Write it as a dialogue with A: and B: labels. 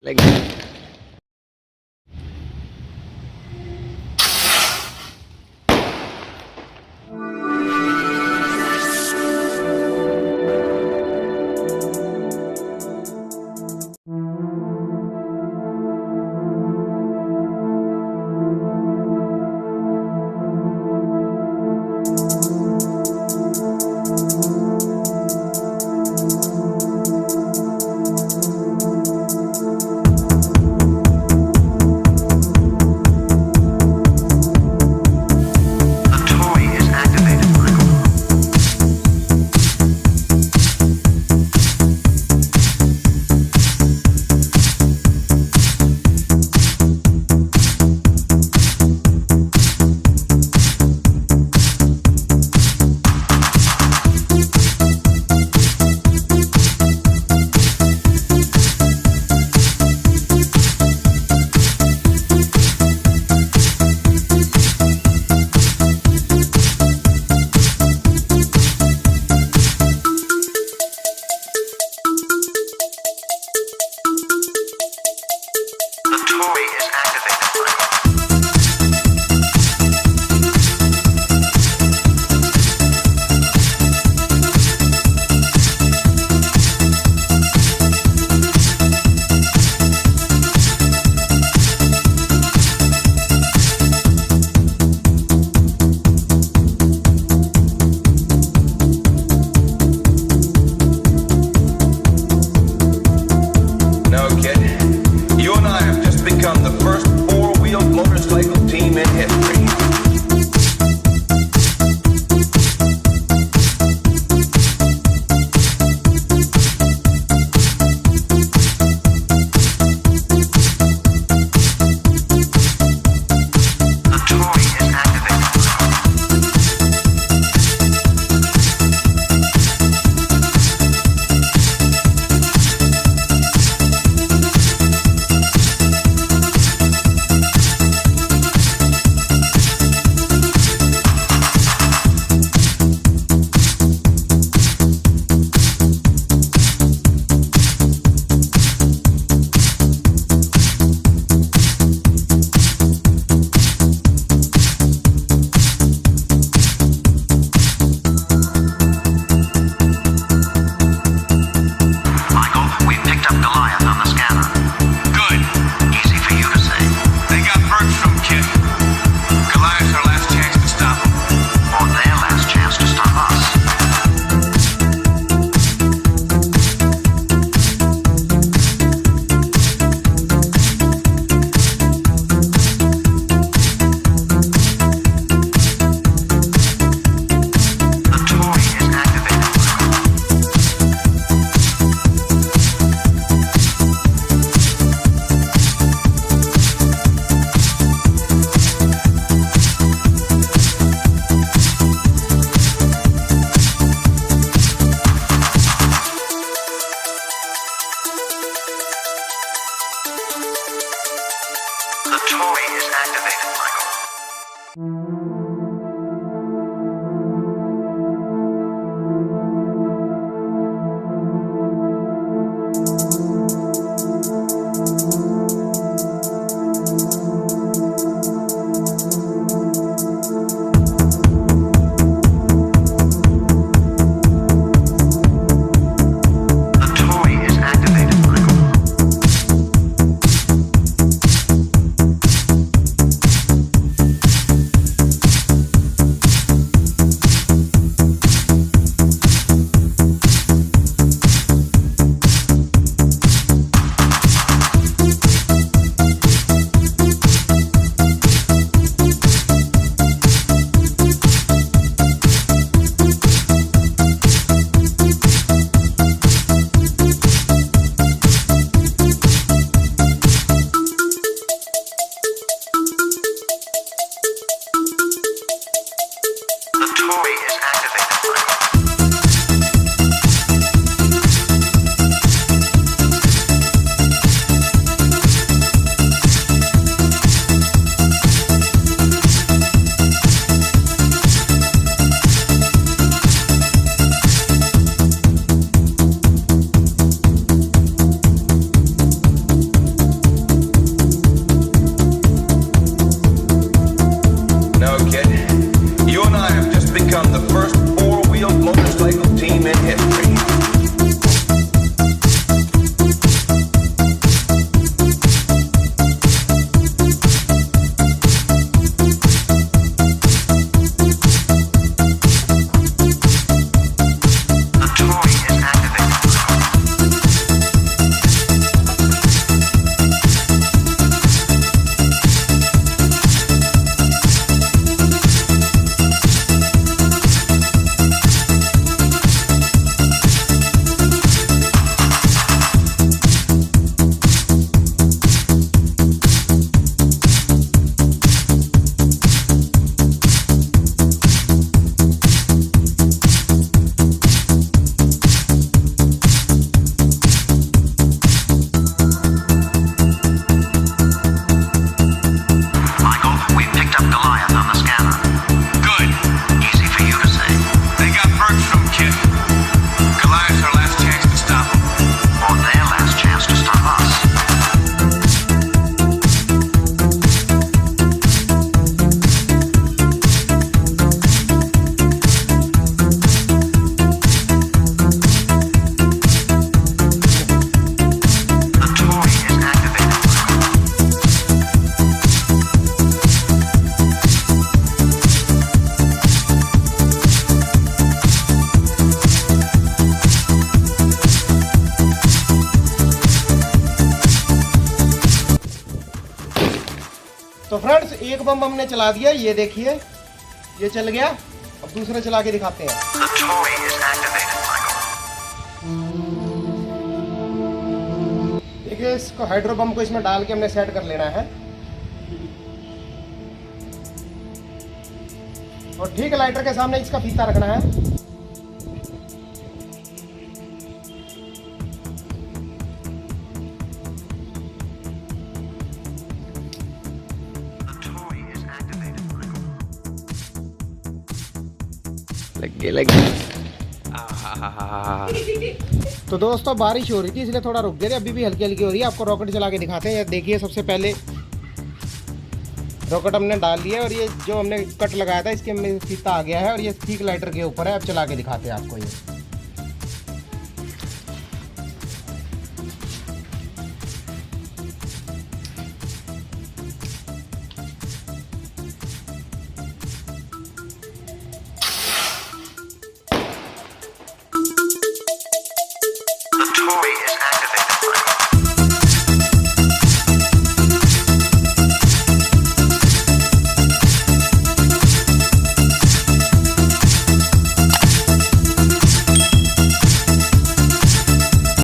A: like that. एक बम हमने चला दिया, ये देखिए ये चल गया। अब दूसरा चला के दिखाते हैं। देखिए इसको हाइड्रो बम को इसमें डाल के हमने सेट कर लेना है और ठीक लाइटर के सामने इसका फीता रखना है।
B: लगे।
A: तो दोस्तों बारिश हो रही थी इसलिए थोड़ा रुक गए थे, अभी भी हल्की हल्की हो रही है। आपको रॉकेट चला के दिखाते हैं। देखिए सबसे पहले रॉकेट हमने डाल दिया और ये जो हमने कट लगाया था इसके में फीता आ गया है और ये ठीक लाइटर के ऊपर है। अब चला के दिखाते हैं आपको ये।
C: The toy is activated.